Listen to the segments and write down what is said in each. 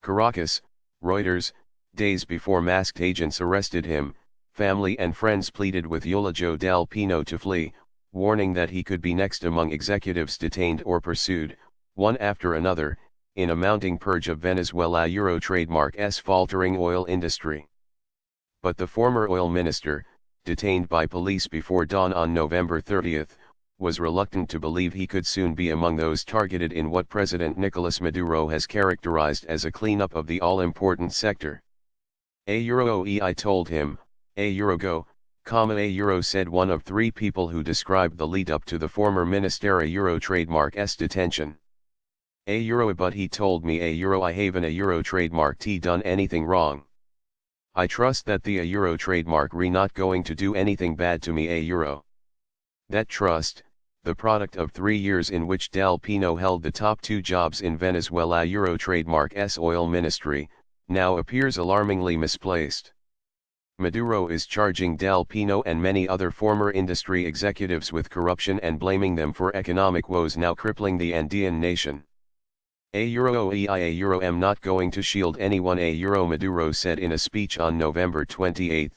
Caracas, Reuters, days before masked agents arrested him, family and friends pleaded with Eulogio del Pino to flee, warning that he could be next among executives detained or pursued, one after another, in a mounting purge of Venezuela Euro trademark's faltering oil industry. But the former oil minister, detained by police before dawn on November 30, was reluctant to believe he could soon be among those targeted in what President Nicolas Maduro has characterized as a cleanup of the all-important sector. I told him, go, said one of three people who described the lead-up to the former Minister Euro trademark's detention. But he told me I haven't trademark done anything wrong. I trust that the Euro trademark not going to do anything bad to me That trust, the product of 3 years in which Del Pino held the top 2 jobs in Venezuela Euro trademark's oil ministry, now appears alarmingly misplaced. Maduro is charging Del Pino and many other former industry executives with corruption and blaming them for economic woes now crippling the Andean nation. I'm not going to shield anyone Maduro said in a speech on November 28,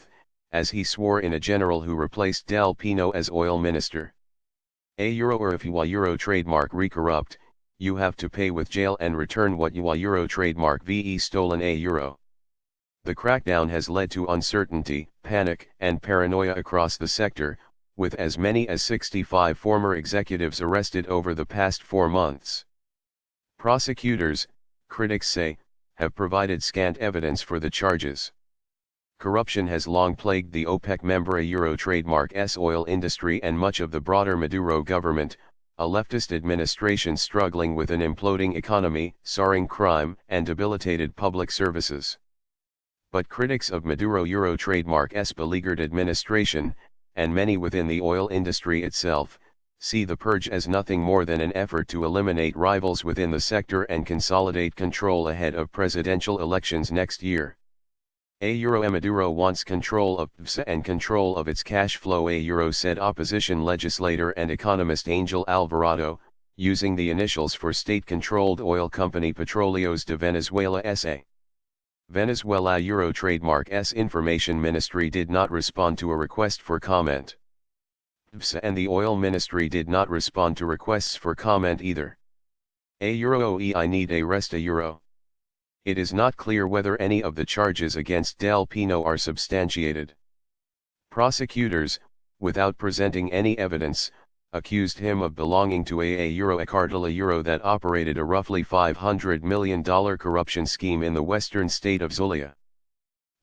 as he swore in a general who replaced Del Pino as oil minister. Or if you Euro trademark corrupt, you have to pay with jail and return what you Euro trademark stolen The crackdown has led to uncertainty, panic, and paranoia across the sector, with as many as 65 former executives arrested over the past 4 months. Prosecutors, critics say, have provided scant evidence for the charges. Corruption has long plagued the OPEC member Euro trademark's oil industry and much of the broader Maduro government, a leftist administration struggling with an imploding economy, soaring crime, and debilitated public services. But critics of Maduro Euro trademark's beleaguered administration, and many within the oil industry itself, see the purge as nothing more than an effort to eliminate rivals within the sector and consolidate control ahead of presidential elections next year. Maduro wants control of PDVSA and control of its cash flow said opposition legislator and economist Angel Alvarado, using the initials for state-controlled oil company Petróleos de Venezuela S.A. Venezuela Euro trademark's information ministry did not respond to a request for comment. PDVSA and the oil ministry did not respond to requests for comment either. I need a rest It is not clear whether any of the charges against Del Pino are substantiated. Prosecutors, without presenting any evidence, accused him of belonging to a cartel that operated a roughly $500 million corruption scheme in the western state of Zulia.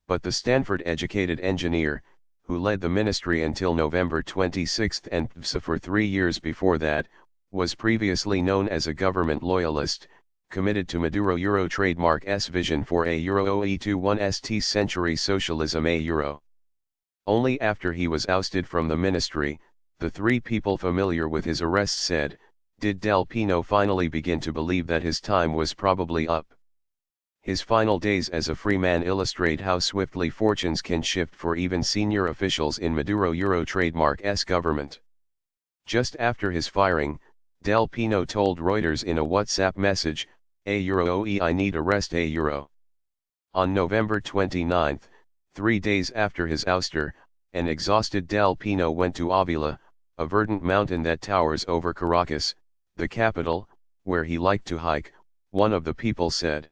But the Stanford-educated engineer, who led the ministry until November 26 and PDVSA for 3 years before that, was previously known as a government loyalist, committed to Maduro Euro trademark's vision for a E21st century socialism Only after he was ousted from the ministry, the 3 people familiar with his arrest said, did Del Pino finally begin to believe that his time was probably up. His final days as a free man illustrate how swiftly fortunes can shift for even senior officials in Maduro Euro trademark's government. Just after his firing, Del Pino told Reuters in a WhatsApp message, I need a rest On November 29, 3 days after his ouster, an exhausted Del Pino went to Avila, a verdant mountain that towers over Caracas, the capital, where he liked to hike, one of the people said.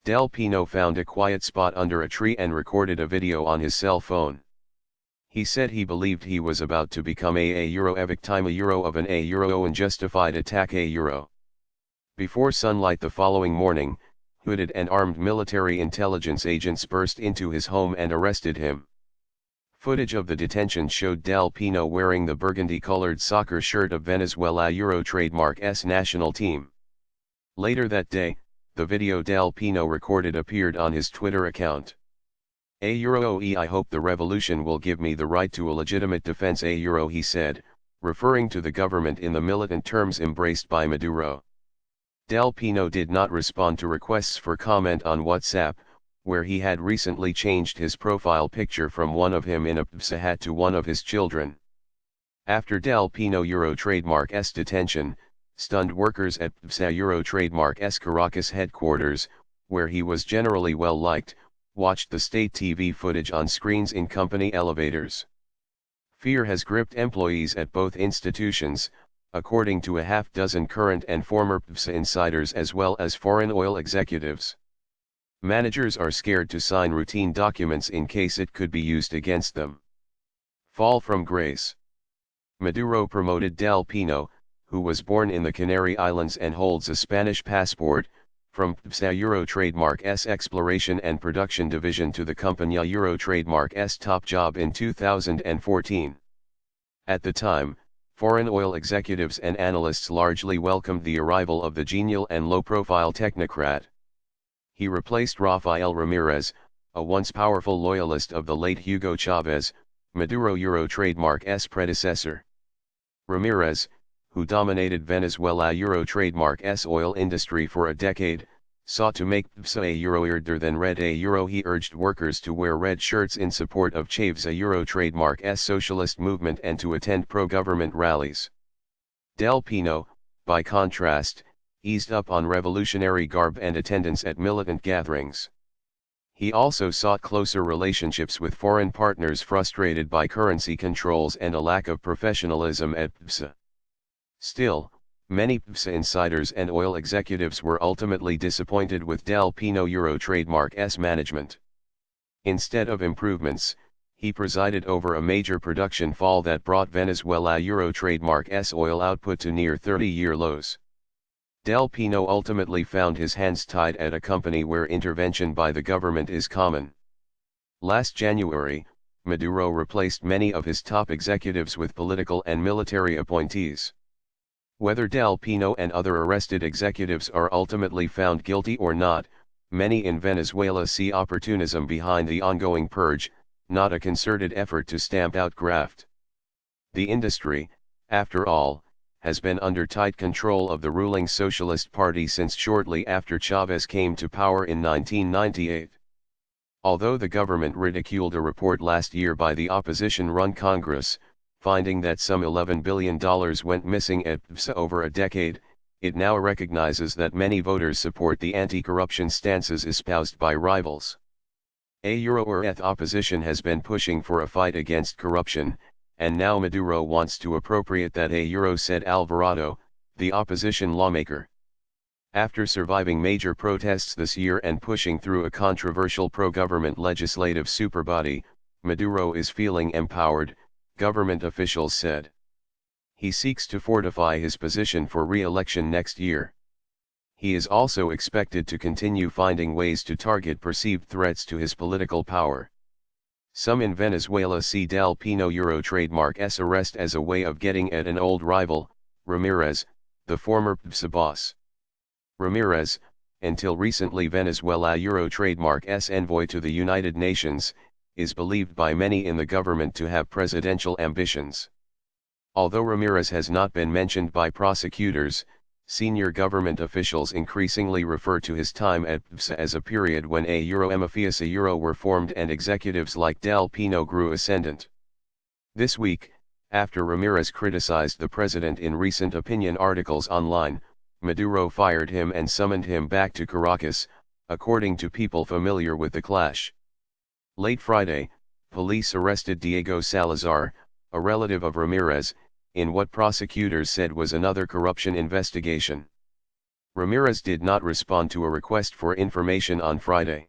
Del Pino found a quiet spot under a tree and recorded a video on his cell phone. He said he believed he was about to become a victim of an unjustified attack Before sunlight the following morning, hooded and armed military intelligence agents burst into his home and arrested him. Footage of the detention showed Del Pino wearing the burgundy-colored soccer shirt of Venezuela Euro trademark's national team. Later that day, the video Del Pino recorded appeared on his Twitter account. I hope the revolution will give me the right to a legitimate defense he said, referring to the government in the militant terms embraced by Maduro. Del Pino did not respond to requests for comment on WhatsApp, where he had recently changed his profile picture from one of him in a PDVSA hat to one of his children. After Del Pino Euro trademark's detention, stunned workers at PDVSA Euro trademark's Caracas headquarters, where he was generally well liked, watched the state TV footage on screens in company elevators. Fear has gripped employees at both institutions, according to a half-dozen current and former PSA insiders as well as foreign oil executives. Managers are scared to sign routine documents in case it could be used against them. Fall from grace. Maduro promoted Del Pino, who was born in the Canary Islands and holds a Spanish passport, from PSA Euro Trademark S Exploration and Production Division to the Compañía Euro Trademark S top job in 2014. At the time, foreign oil executives and analysts largely welcomed the arrival of the genial and low-profile technocrat. He replaced Rafael Ramirez, a once powerful loyalist of the late Hugo Chavez, Maduro Euro Trademark S predecessor. Ramirez, who dominated Venezuela Euro Trademark S oil industry for a decade, sought to make PSA a Euro-irder than red a Euro. He urged workers to wear red shirts in support of Chavez's Euro Trademark S socialist movement and to attend pro-government rallies. Del Pino, by contrast, eased up on revolutionary garb and attendance at militant gatherings. He also sought closer relationships with foreign partners frustrated by currency controls and a lack of professionalism at PSA. Still, many PSA insiders and oil executives were ultimately disappointed with Del Pino Euro Trademark S management. Instead of improvements, he presided over a major production fall that brought Venezuela Euro Trademark S oil output to near 30-year lows. Del Pino ultimately found his hands tied at a company where intervention by the government is common. Last January, Maduro replaced many of his top executives with political and military appointees. Whether Del Pino and other arrested executives are ultimately found guilty or not, many in Venezuela see opportunism behind the ongoing purge, not a concerted effort to stamp out graft. The industry, after all, has been under tight control of the ruling Socialist Party since shortly after Chavez came to power in 1998. Although the government ridiculed a report last year by the opposition-run Congress, finding that some $11 billion went missing at PSA over a decade, it now recognizes that many voters support the anti-corruption stances espoused by rivals. A Euro-ETH opposition has been pushing for a fight against corruption, and now Maduro wants to appropriate that a Euro, said Alvarado, the opposition lawmaker. After surviving major protests this year and pushing through a controversial pro-government legislative superbody, Maduro is feeling empowered, government officials said. He seeks to fortify his position for re-election next year. He is also expected to continue finding ways to target perceived threats to his political power. Some in Venezuela see Del Pino Euro Trademark S arrest as a way of getting at an old rival, Ramirez, the former PSA boss. Ramirez, until recently Venezuela Euro Trademark S envoy to the United Nations, is believed by many in the government to have presidential ambitions. Although Ramirez has not been mentioned by prosecutors, senior government officials increasingly refer to his time at PSA as a period when a Euro mafias a Euro were formed and executives like Del Pino grew ascendant. This week, after Ramirez criticized the president in recent opinion articles online, Maduro fired him and summoned him back to Caracas, according to people familiar with the clash. Late Friday, police arrested Diego Salazar, a relative of Ramirez, in what prosecutors said was another corruption investigation. Ramirez did not respond to a request for information on Friday.